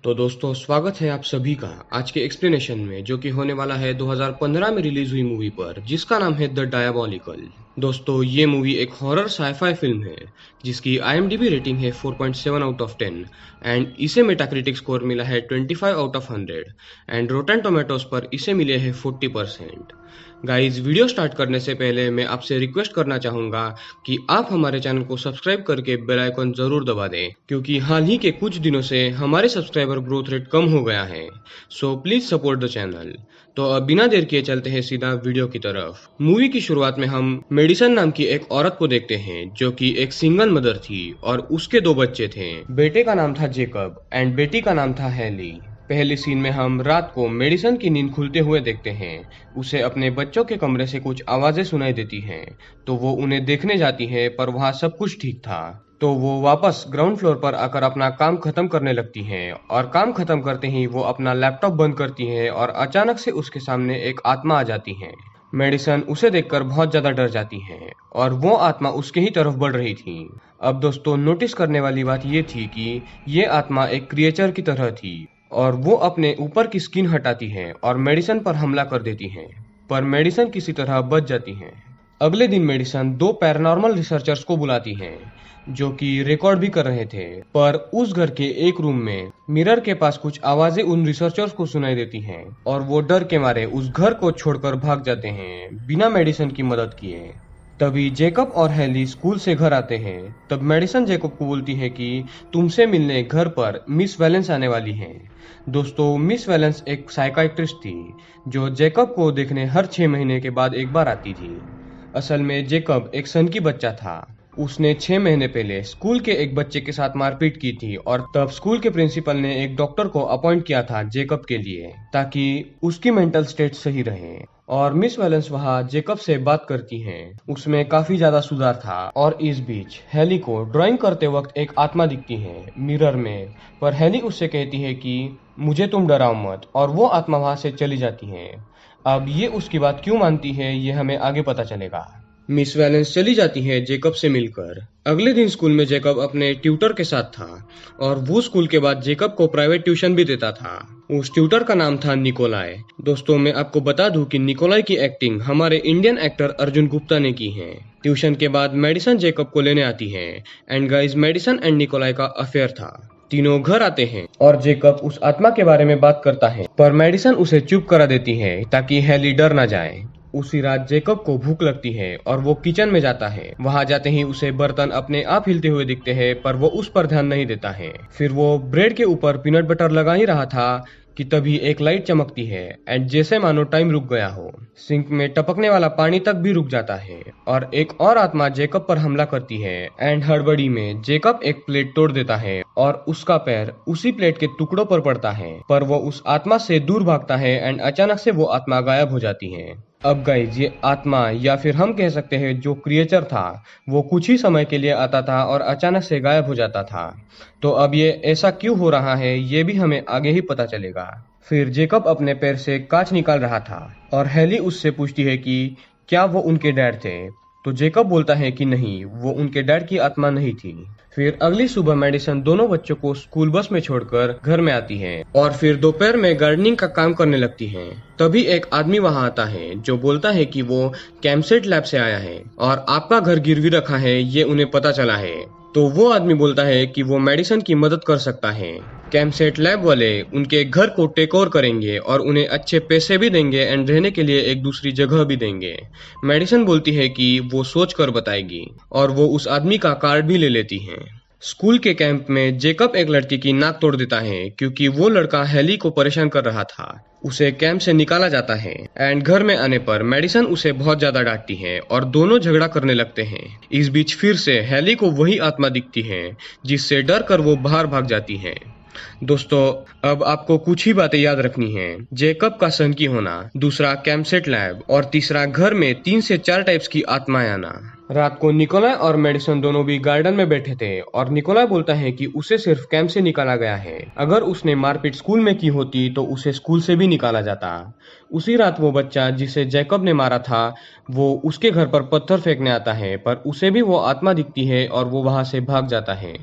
तो दोस्तों स्वागत है आप सभी का आज के एक्सप्लेनेशन में जो कि होने वाला है 2015 में रिलीज हुई मूवी पर जिसका नाम है द डायबॉलिकल। दोस्तों ये मूवी एक हॉरर साईफाई फिल्म है जिसकी IMDb रेटिंग है 4.7 आउट ऑफ 10 एंड इसे मेटाक्रिटिक स्कोर मिला है 25 out of 100 and rotten tomatoes पर इसे मिले हैं 40%। गाइज वीडियो स्टार्ट करने से पहले मैं आपसे रिक्वेस्ट करना चाहूंगा कि आप हमारे चैनल को सब्सक्राइब करके बेल आइकन जरूर दबा दें क्योंकि हाल ही के कुछ दिनों से हमारे सब्सक्राइबर ग्रोथ रेट कम हो गया है। So please support the channel. तो अब बिना देर किए चलते हैं सीधा वीडियो की तरफ। मूवी की शुरुआत में हम मेडिसन नाम की एक औरत को देखते हैं जो कि एक सिंगल मदर थी और उसके 2 बच्चे थे। बेटे का नाम था जेकब एंड बेटी का नाम था हैली। पहले सीन में हम रात को मेडिसन की नींद खुलते हुए देखते हैं। उसे अपने बच्चों के कमरे से कुछ आवाजें सुनाई देती हैं तो वो उन्हें देखने जाती है पर वहाँ सब कुछ ठीक था। तो वो वापस ग्राउंड फ्लोर पर आकर अपना काम खत्म करने लगती हैं और काम खत्म करते ही वो अपना लैपटॉप बंद करती है और अचानक से उसके सामने एक आत्मा आ जाती है। मेडिसन उसे देखकर बहुत ज्यादा डर जाती है और वो आत्मा उसके ही तरफ बढ़ रही थी। अब दोस्तों नोटिस करने वाली बात ये थी कि ये आत्मा एक क्रिएचर की तरह थी और वो अपने ऊपर की स्किन हटाती है और मेडिसन पर हमला कर देती है पर मेडिसन किसी तरह बच जाती है। अगले दिन मेडिसन 2 पैरानॉर्मल रिसर्चर्स को बुलाती है जो कि रिकॉर्ड भी कर रहे थे पर उस घर के एक रूम में मिरर के पास कुछ आवाजें उन रिसर्चर्स को सुनाई देती हैं और वो डर के मारे उस घर को छोड़कर भाग जाते हैं बिना मेडिसन की मदद किए। तभी जेकब और हैली स्कूल से घर आते हैं। तब मेडिसन जेकब को बोलती है कि तुमसे मिलने घर पर मिस वैलेंस आने वाली हैं। दोस्तों मिस वैलेंस एक साइकाइट्रिस्ट थी जो जेकब को देखने हर 6 महीने के बाद एक बार आती थी। असल में जेकब एक सन की बच्चा था। उसने 6 महीने पहले स्कूल के एक बच्चे के साथ मारपीट की थी और तब स्कूल के प्रिंसिपल ने एक डॉक्टर को अपॉइंट किया था जेकब के लिए ताकि उसकी मेंटल स्टेट सही रहे। और मिस वैलेंस वहाँ जेकब से बात करती हैं। उसमें काफी ज्यादा सुधार था और इस बीच हैली को ड्राइंग करते वक्त एक आत्मा दिखती है मिरर में पर हैली उससे कहती है कि मुझे तुम डराओ मत और वो आत्मा वहाँ से चली जाती है। अब ये उसकी बात क्यों मानती है ये हमें आगे पता चलेगा। मिस वैलेंस चली जाती है जेकब से मिलकर। अगले दिन स्कूल में जेकब अपने ट्यूटर के साथ था और वो स्कूल के बाद जेकब को प्राइवेट ट्यूशन भी देता था। उस ट्यूटर का नाम था निकोलाई। दोस्तों मैं आपको बता दूं कि निकोलाई की एक्टिंग हमारे इंडियन एक्टर अर्जुन गुप्ता ने की है। ट्यूशन के बाद मेडिसन जेकब को लेने आती है and guys Madison and Nikolai का अफेयर था। तीनों घर आते हैं और जेकब उस आत्मा के बारे में बात करता है पर मेडिसन उसे चुप करा देती है ताकि हैली डर ना जाए। उसी रात जेकब को भूख लगती है और वो किचन में जाता है। वहां जाते ही उसे बर्तन अपने आप हिलते हुए दिखते हैं पर वो उस पर ध्यान नहीं देता है। फिर वो ब्रेड के ऊपर पीनट बटर लगा ही रहा था कि तभी एक लाइट चमकती है एंड जैसे मानो टाइम रुक गया हो। सिंक में टपकने वाला पानी तक भी रुक जाता है और एक और आत्मा जेकब पर हमला करती है एंड हड़बड़ी में जेकब एक प्लेट तोड़ देता है और उसका पैर उसी प्लेट के टुकड़ों पर पड़ता है पर वो उस आत्मा से दूर भागता है एंड अचानक से वो आत्मा गायब हो जाती है। अब गाइज ये आत्मा या फिर हम कह सकते हैं जो क्रिएचर था वो कुछ ही समय के लिए आता था और अचानक से गायब हो जाता था। तो अब ये ऐसा क्यों हो रहा है ये भी हमें आगे ही पता चलेगा। फिर जेकब अपने पैर से कांच निकाल रहा था और हैली उससे पूछती है कि क्या वो उनके डैड थे तो जेकब बोलता है कि नहीं वो उनके डैड की आत्मा नहीं थी। फिर अगली सुबह मेडिसन दोनों बच्चों को स्कूल बस में छोड़कर घर में आती है और फिर दोपहर में गार्डनिंग का काम करने लगती है। तभी एक आदमी वहां आता है जो बोलता है कि वो कैम्पसेट लैब से आया है और आपका घर गिरवी रखा है ये उन्हें पता चला है। तो वो आदमी बोलता है कि वो मेडिसन की मदद कर सकता है। कैम्पसेट लैब वाले उनके घर को टेक ओवर करेंगे और उन्हें अच्छे पैसे भी देंगे एंड रहने के लिए एक दूसरी जगह भी देंगे। मेडिसन बोलती है कि वो सोच कर बताएगी और वो उस आदमी का कार्ड भी ले लेती है। स्कूल के कैंप में जेकब एक लड़की की नाक तोड़ देता है क्योंकि वो लड़का हैली को परेशान कर रहा था। उसे कैंप से निकाला जाता है एंड घर में आने पर मेडिसन उसे बहुत ज्यादा डांटती है और दोनों झगड़ा करने लगते हैं। इस बीच फिर से हैली को वही आत्मा दिखती है जिससे डर कर वो बाहर भाग जाती है। दोस्तों अब आपको कुछ ही बातें याद रखनी है। जेकब का सन की होना, दूसरा कैम्पसेट लैब और तीसरा घर में 3 से 4 टाइप्स की आत्माएं आना। रात को निकोलाई और मेडिसन दोनों भी गार्डन में बैठे थे और निकोलाई बोलता है कि उसे सिर्फ कैंप से निकाला गया है। अगर उसने मारपीट स्कूल में की होती तो उसे स्कूल से भी निकाला जाता। उसी रात वो बच्चा जिसे जैकब ने मारा था वो उसके घर पर पत्थर फेंकने आता है पर उसे भी वो आत्मा दिखती है और वो वहां से भाग जाता है।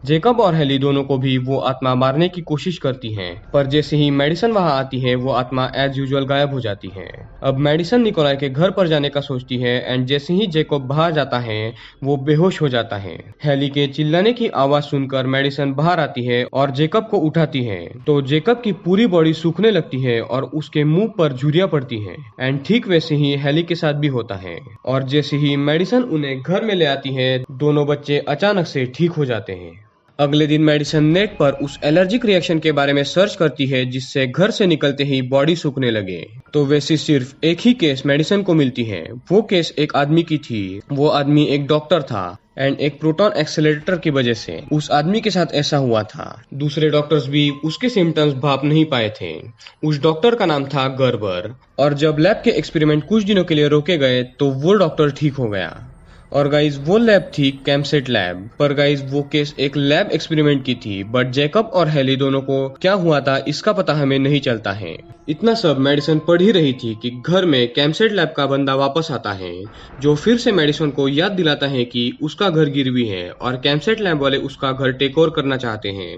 जेकब और हेली दोनों को भी वो आत्मा मारने की कोशिश करती है, पर जैसे ही मेडिसन वहां आती है वो आत्मा एज यूजुअल गायब हो जाती है। अब मेडिसन निकोलाई के घर पर जाने का सोचती है एंड जैसे ही जेकब बाहर जाता है वो बेहोश हो जाता है। हेली के चिल्लाने की आवाज सुनकर मेडिसन बाहर आती है और जेकब को उठाती है तो जेकब की पूरी बॉडी सूखने लगती है और उसके मुंह पर झुर्रियां पड़ती है। एंड ठीक वैसे ही हेली के साथ भी होता है और जैसे ही मेडिसन उन्हें घर में ले आती है दोनों बच्चे अचानक से ठीक हो जाते हैं। अगले दिन मेडिसन नेट पर उस एलर्जिक रिएक्शन के बारे में सर्च करती है जिससे घर से निकलते ही बॉडी सूखने लगे। तो वैसे सिर्फ एक ही केस मेडिसन को मिलती है। वो केस एक आदमी की थी। वो आदमी एक डॉक्टर था एंड एक प्रोटॉन एक्सेलरेटर की वजह से उस आदमी के साथ ऐसा हुआ था। दूसरे डॉक्टर्स भी उसके सिम्टम्स भाप नहीं पाए थे। उस डॉक्टर का नाम था गर्बर और जब लैब के एक्सपेरिमेंट कुछ दिनों के लिए रोके गए तो वो डॉक्टर ठीक हो गया। और गाइज वो लैब थी कैम्पसेट लैब। पर गाइज वो केस एक लैब एक्सपेरिमेंट की थी, बट जेकब और हेली दोनों को क्या हुआ था इसका पता हमें नहीं चलता है। इतना सब मेडिसन पढ़ ही रही थी कि घर में कैम्पसेट लैब का बंदा वापस आता है जो फिर से मेडिसन को याद दिलाता है कि उसका घर गिरवी है और कैम्पसेट लैब वाले उसका घर टेक ओवर करना चाहते हैं।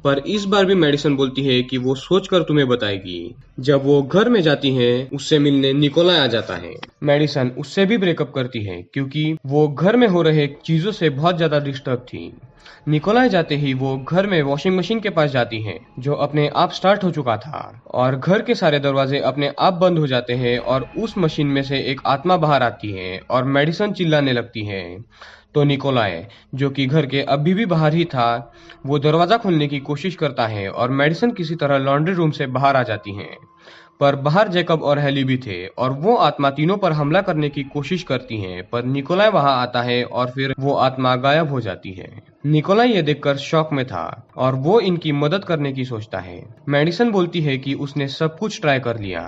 पर इस बार भी मेडिसन बोलती है कि वो सोचकर तुम्हें बताएगी। जब वो घर में जाती है उससे मिलने निकोलाई आ जाता है। मेडिसन उससे भी ब्रेकअप करती है क्योंकि वो घर में हो रहे चीजों से बहुत ज्यादा डिस्टर्ब थी। निकोलाई जाते ही वो घर में वॉशिंग मशीन के पास जाती है जो अपने आप स्टार्ट हो चुका था और घर के सारे दरवाजे अपने आप बंद हो जाते हैं और उस मशीन में से एक आत्मा बाहर आती है और मेडिसन चिल्लाने लगती है। तो निकोलाई जो कि घर के अभी भी बाहर ही था वो दरवाजा खोलने की कोशिश करता है और मेडिसन किसी तरह लॉन्ड्री रूम से बाहर आ जाती है। पर बाहर जेकब और हेली भी थे और वो आत्मा तीनों पर हमला करने की कोशिश करती है, पर निकोलाई वहां आता है और फिर वो आत्मा गायब हो जाती है। निकोलाई ये देखकर शॉक में था और वो इनकी मदद करने की सोचता है। मेडिसन बोलती है कि उसने सब कुछ ट्राई कर लिया,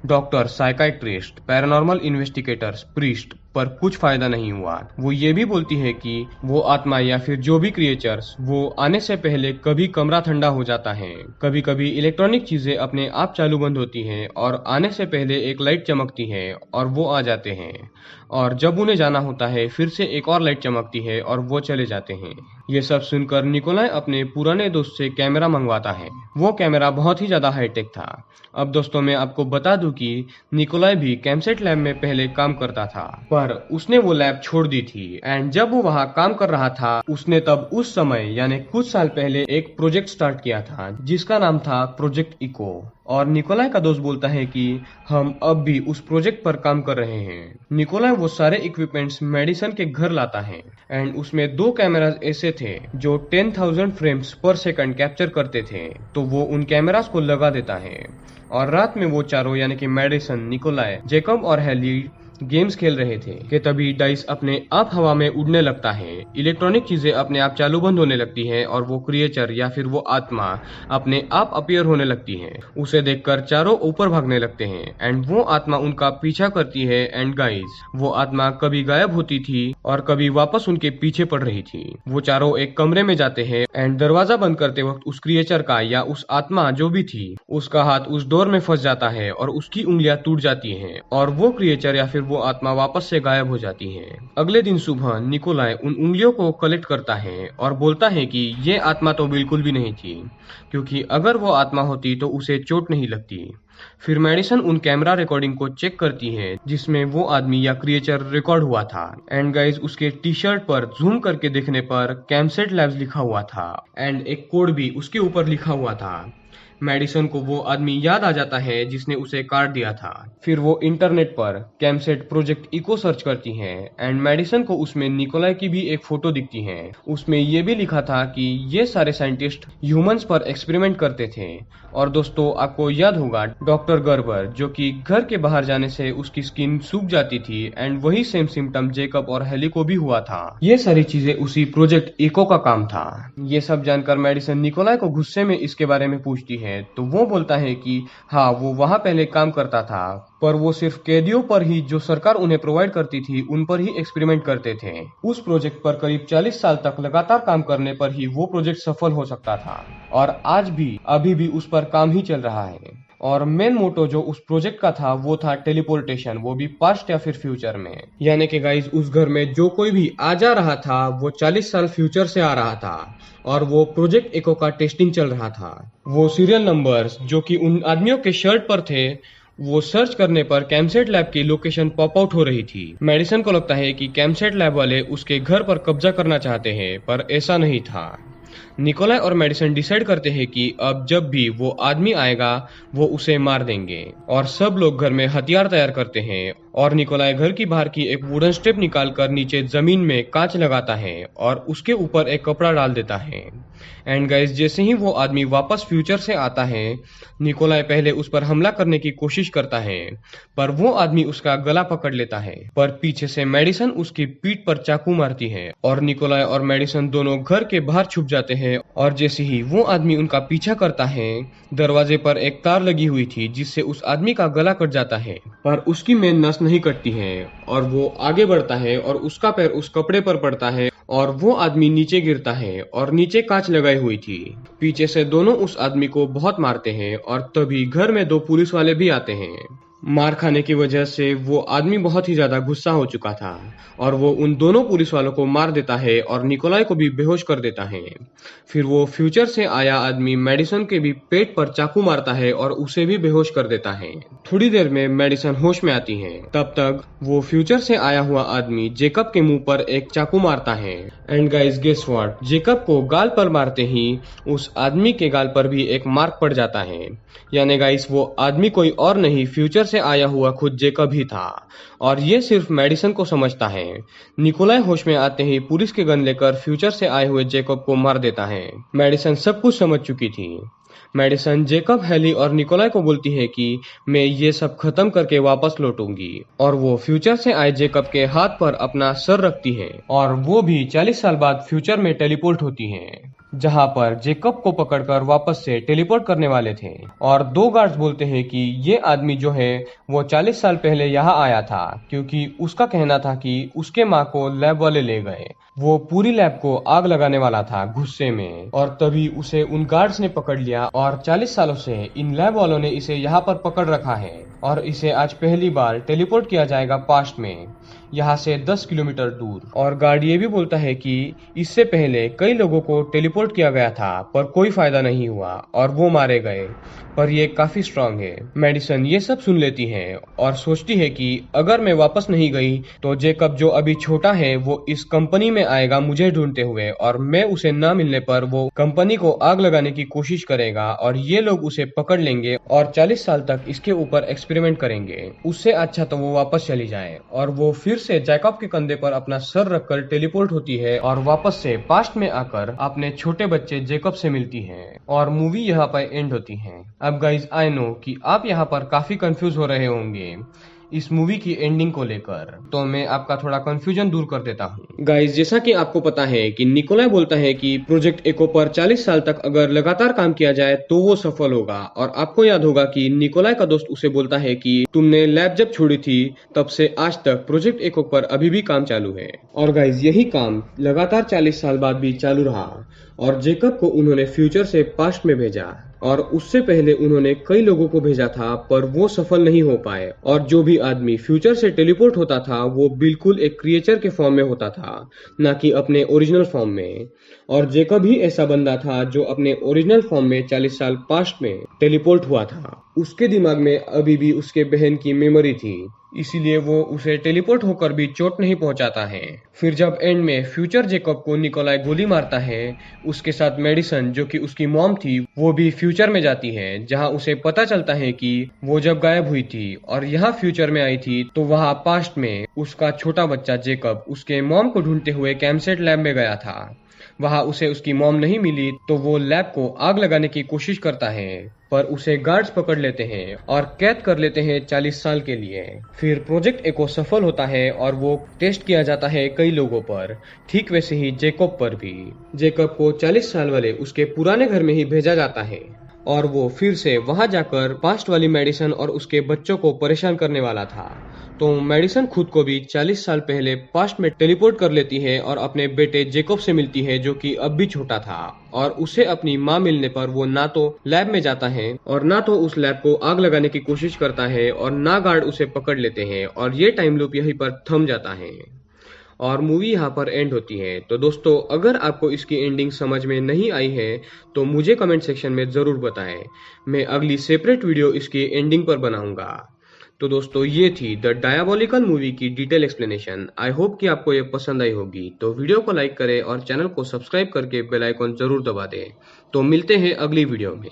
doctor, psychiatrist, paranormal investigators, priest, पर कुछ फायदा नहीं हुआ। वो ये भी बोलती है कि वो आत्मा या फिर जो भी क्रिएचर्स वो आने से पहले कभी कमरा ठंडा हो जाता है, कभी कभी इलेक्ट्रॉनिक चीजें अपने आप चालू बंद होती हैं और आने से पहले एक लाइट चमकती है और वो आ जाते हैं और जब उन्हें जाना होता है फिर से एक और लाइट चमकती है और वो चले जाते हैं। ये सब सुनकर निकोलाई अपने पुराने दोस्त से कैमरा मंगवाता है। वो कैमरा बहुत ही ज्यादा हाईटेक था। अब दोस्तों मैं आपको बता दूं कि निकोलाई भी कैम्पसेट लैब में पहले काम करता था, पर उसने वो लैब छोड़ दी थी एंड जब वो वहाँ काम कर रहा था उसने तब उस समय यानी कुछ साल पहले एक प्रोजेक्ट स्टार्ट किया था जिसका नाम था प्रोजेक्ट इको। और निकोलाई का दोस्त बोलता है कि हम अब भी उस प्रोजेक्ट पर काम कर रहे हैं। निकोलाई वो सारे इक्विपमेंट्स मेडिसन के घर लाता है एंड उसमें 2 कैमरास ऐसे थे जो 10,000 फ्रेम्स पर सेकंड कैप्चर करते थे, तो वो उन कैमरास को लगा देता है और रात में वो चारों यानी कि मेडिसन, निकोलाई, जेकब और हेली गेम्स खेल रहे थे कि तभी डाइस अपने आप हवा में उड़ने लगता है, इलेक्ट्रॉनिक चीजें अपने आप चालू बंद होने लगती हैं और वो क्रिएचर या फिर वो आत्मा अपने आप अपीयर होने लगती है। उसे देखकर चारों ऊपर भागने लगते हैं एंड वो आत्मा उनका पीछा करती है। एंड गाइस वो आत्मा कभी गायब होती थी और कभी वापस उनके पीछे पड़ रही थी। वो चारों एक कमरे में जाते हैं एंड दरवाजा बंद करते वक्त उस क्रिएचर का या उस आत्मा जो भी थी उसका हाथ उस डोर में फंस जाता है और उसकी उंगलियां टूट जाती हैं और वो क्रिएचर या फिर वो आत्मा वापस से गायब हो जाती है। अगले दिन सुबह निकोलाई उन उंगलियों को कलेक्ट करता है और बोलता है कि ये आत्मा तो बिल्कुल भी नहीं थी, क्योंकि अगर वो आत्मा होती तो उसे चोट नहीं लगती। फिर मेडिसन उन कैमरा रिकॉर्डिंग को चेक करती है जिसमें वो आदमी या क्रिएचर रिकॉर्ड हुआ था एंड गाइस उसके टी शर्ट पर जूम करके देखने पर कैम्पसेट लैब्स लिखा हुआ था एंड एक कोड भी उसके ऊपर लिखा हुआ था। मेडिसन को वो आदमी याद आ जाता है जिसने उसे काट दिया था। फिर वो इंटरनेट पर कैम्पसेट प्रोजेक्ट इको सर्च करती है एंड मेडिसन को उसमें निकोलाई की भी एक फोटो दिखती है। उसमें ये भी लिखा था कि ये सारे साइंटिस्ट ह्यूमंस पर एक्सपेरिमेंट करते थे। और दोस्तों आपको याद होगा डॉक्टर गर्बर जो कि घर के बाहर जाने से उसकी स्किन सूख जाती थी एंड वही सेम सिम्टम जेकब और हेली को भी हुआ था। ये सारी चीजें उसी प्रोजेक्ट इको का काम था। ये सब जानकर मेडिसन निकोलाई को गुस्से में इसके बारे में पूछती है तो वो बोलता है कि हाँ वो वहां पहले काम करता था, पर वो सिर्फ कैदियों पर ही जो सरकार उन्हें प्रोवाइड करती थी उन पर ही एक्सपेरिमेंट करते थे। उस प्रोजेक्ट पर करीब 40 साल तक लगातार काम करने पर ही वो प्रोजेक्ट सफल हो सकता था और आज भी अभी भी उस पर काम ही चल रहा है। और मेन मोटो जो उस प्रोजेक्ट का था वो था टेलीपोर्टेशन, वो भी पास्ट या फिर फ्यूचर में। यानी कि गाइज उस घर में जो कोई भी आ जा रहा था वो 40 साल फ्यूचर से आ रहा था और वो प्रोजेक्ट एको का टेस्टिंग चल रहा था। वो सीरियल नंबर्स जो कि उन आदमियों के शर्ट पर थे, वो सर्च करने पर कैमसेट लैब की लोकेशन पॉप आउट हो रही थी। मेडिसन को लगता है कि कैमसेट लैब वाले उसके घर पर कब्जा करना चाहते हैं, पर ऐसा नहीं था। निकोलाई और मेडिसन डिसाइड करते हैं कि अब जब भी वो आदमी आएगा वो उसे मार देंगे और सब लोग घर में हथियार तैयार करते हैं। और निकोलाई घर की बाहर की एक वुडन स्टेप निकालकर नीचे जमीन में कांच लगाता है और उसके ऊपर एक कपड़ा डाल देता है। एंड गाइस जैसे ही वो आदमी वापस फ्यूचर से आता है, निकोलाई पहले उस पर हमला करने की कोशिश करता है, पर वो आदमी उसका गला पकड़ लेता है। पर पीछे से मेडिसन उसकी पीठ पर चाकू मारती है और निकोलाई और मेडिसन दोनों घर के बाहर छुप जाते हैं। और जैसे ही वो आदमी उनका पीछा करता है, दरवाजे पर एक तार लगी हुई थी जिससे उस आदमी का गला कट जाता है, पर उसकी मेन नस नहीं कटती है और वो आगे बढ़ता है और उसका पैर उस कपड़े पर पड़ता है और वो आदमी नीचे गिरता है और नीचे कांच लगाई हुई थी। पीछे से दोनों उस आदमी को बहुत मारते हैं और तभी घर में 2 पुलिस वाले भी आते हैं। मार खाने की वजह से वो आदमी बहुत ही ज्यादा गुस्सा हो चुका था और वो उन दोनों पुलिस वालों को मार देता है और निकोलाई को भी बेहोश कर देता है। फिर वो फ्यूचर से आया आदमी मेडिसन के भी पेट पर चाकू मारता है और उसे भी बेहोश कर देता है। थोड़ी देर में मेडिसन होश में आती है, तब तक वो फ्यूचर से आया हुआ आदमी जेकब के मुंह पर एक चाकू मारता है। And guys guess what, Jacob को गाल पर मारते ही उस आदमी के गाल पर भी एक मार्क पड़ जाता है। यानी गाइस वो आदमी कोई और नहीं, फ्यूचर से आया हुआ खुद जेकब ही था और ये सिर्फ मेडिसन को समझता है। निकोलाई होश में आते ही पुलिस के गन लेकर फ्यूचर से आए हुए जेकब को मार देता है। मेडिसन सब कुछ समझ चुकी थी। मेडिसन जेकब, हेली और निकोलाई को बोलती है कि मैं ये सब खत्म करके वापस लौटूंगी और वो फ्यूचर से आए जेकब के हाथ पर अपना सर रखती है और वो भी 40 साल बाद फ्यूचर में टेलीपोर्ट होती है, जहां पर जेकब को पकड़कर वापस से टेलीपोर्ट करने वाले थे। और 2 गार्ड्स बोलते हैं कि ये आदमी जो है वो 40 साल पहले यहाँ आया था, क्योंकि उसका कहना था कि उसके माँ को लैब वाले ले गए। वो पूरी लैब को आग लगाने वाला था गुस्से में और तभी उसे उन गार्ड्स ने पकड़ लिया और 40 सालों से इन लैब वालों ने इसे यहाँ पर पकड़ रखा है और इसे आज पहली बार टेलीपोर्ट किया जाएगा पास्ट में, यहाँ से 10 किलोमीटर दूर। और गार्ड ये भी बोलता है कि इससे पहले कई लोगों को टेलीपोर्ट किया गया था पर कोई फायदा नहीं हुआ और वो मारे गए, पर ये काफी स्ट्रांग है। मेडिसन ये सब सुन लेती है और सोचती है कि अगर मैं वापस नहीं गई तो जेकब जो अभी छोटा है वो इस कंपनी में आएगा मुझे ढूंढते हुए और मैं उसे न मिलने पर वो कंपनी को आग लगाने की कोशिश करेगा और ये लोग उसे पकड़ लेंगे और 40 साल तक इसके ऊपर एक्सपेरिमेंट करेंगे। उससे अच्छा तो वो वापस चली जाए। और वो फिर से जैकब के कंधे पर अपना सर रखकर टेलीपोर्ट होती है और वापस से पास्ट में आकर अपने छोटे बच्चे जेकब से मिलती है और मूवी यहाँ पर एंड होती है। अब गाइज आई नो कि आप यहाँ पर काफी कंफ्यूज हो रहे होंगे इस मूवी की एंडिंग को लेकर, तो मैं आपका थोड़ा कंफ्यूजन दूर कर देता हूँ। गाइस जैसा कि आपको पता है कि निकोलाई बोलता है कि प्रोजेक्ट एको पर 40 साल तक अगर लगातार काम किया जाए तो वो सफल होगा। और आपको याद होगा कि निकोलाई का दोस्त उसे बोलता है कि तुमने लैब जब छोड़ी थी तब से आज तक प्रोजेक्ट एको पर अभी भी काम चालू है। और गाइस यही काम लगातार 40 साल बाद भी चालू रहा और जेकब को उन्होंने फ्यूचर से पास्ट में भेजा और उससे पहले उन्होंने कई लोगों को भेजा था पर वो सफल नहीं हो पाए। और जो भी आदमी फ्यूचर से टेलीपोर्ट होता था वो बिल्कुल एक क्रिएचर के फॉर्म में होता था, ना कि अपने ओरिजिनल फॉर्म में। और जेकब ही ऐसा बंदा था जो अपने ओरिजिनल फॉर्म में 40 साल पास्ट में टेलीपोर्ट हुआ था। उसके दिमाग में अभी भी उसके बहन की मेमोरी थी, इसीलिए वो उसे टेलीपोर्ट होकर भी चोट नहीं पहुंचाता है। फिर जब एंड में फ्यूचर जेकब को निकोलाई गोली मारता है, उसके साथ मेडिसन जो कि उसकी मॉम थी वो भी फ्यूचर में जाती है, जहां उसे पता चलता है कि वो जब गायब हुई थी और यहाँ फ्यूचर में आई थी तो वहाँ पास्ट में उसका छोटा बच्चा जेकब उसके मॉम को ढूंढते हुए कैमसेट लैब में गया था। वहाँ उसे उसकी मॉम नहीं मिली तो वो लैब को आग लगाने की कोशिश करता है, पर उसे गार्ड्स पकड़ लेते हैं और कैद कर लेते हैं 40 साल के लिए। फिर प्रोजेक्ट एको सफल होता है और वो टेस्ट किया जाता है कई लोगों पर, ठीक वैसे ही जेकब पर भी। जेकब को 40 साल वाले उसके पुराने घर में ही भेजा जाता है। और वो फिर से वहां जाकर पास्ट वाली मेडिसन और उसके बच्चों को परेशान करने वाला था। तो मेडिसन खुद को भी 40 साल पहले पास्ट में टेलीपोर्ट कर लेती है और अपने बेटे जेकोब से मिलती है, जो कि अब भी छोटा था। और उसे अपनी माँ मिलने पर वो ना तो लैब में जाता है और ना तो उस लैब को आग लगाने की कोशिश करता है और ना गार्ड उसे पकड़ लेते हैं, और ये टाइम लूप यहीं पर थम जाता है और मूवी यहाँ पर एंड होती है। तो दोस्तों, अगर आपको इसकी एंडिंग समझ में नहीं आई है तो मुझे कमेंट सेक्शन में ज़रूर बताएं। मैं अगली सेपरेट वीडियो इसकी एंडिंग पर बनाऊंगा। तो दोस्तों, ये थी द डायबॉलिकल मूवी की डिटेल एक्सप्लेनेशन। आई होप कि आपको ये पसंद आई होगी। तो वीडियो को लाइक करें और चैनल को सब्सक्राइब करके बेल आइकन जरूर दबा दें। तो मिलते हैं अगली वीडियो में।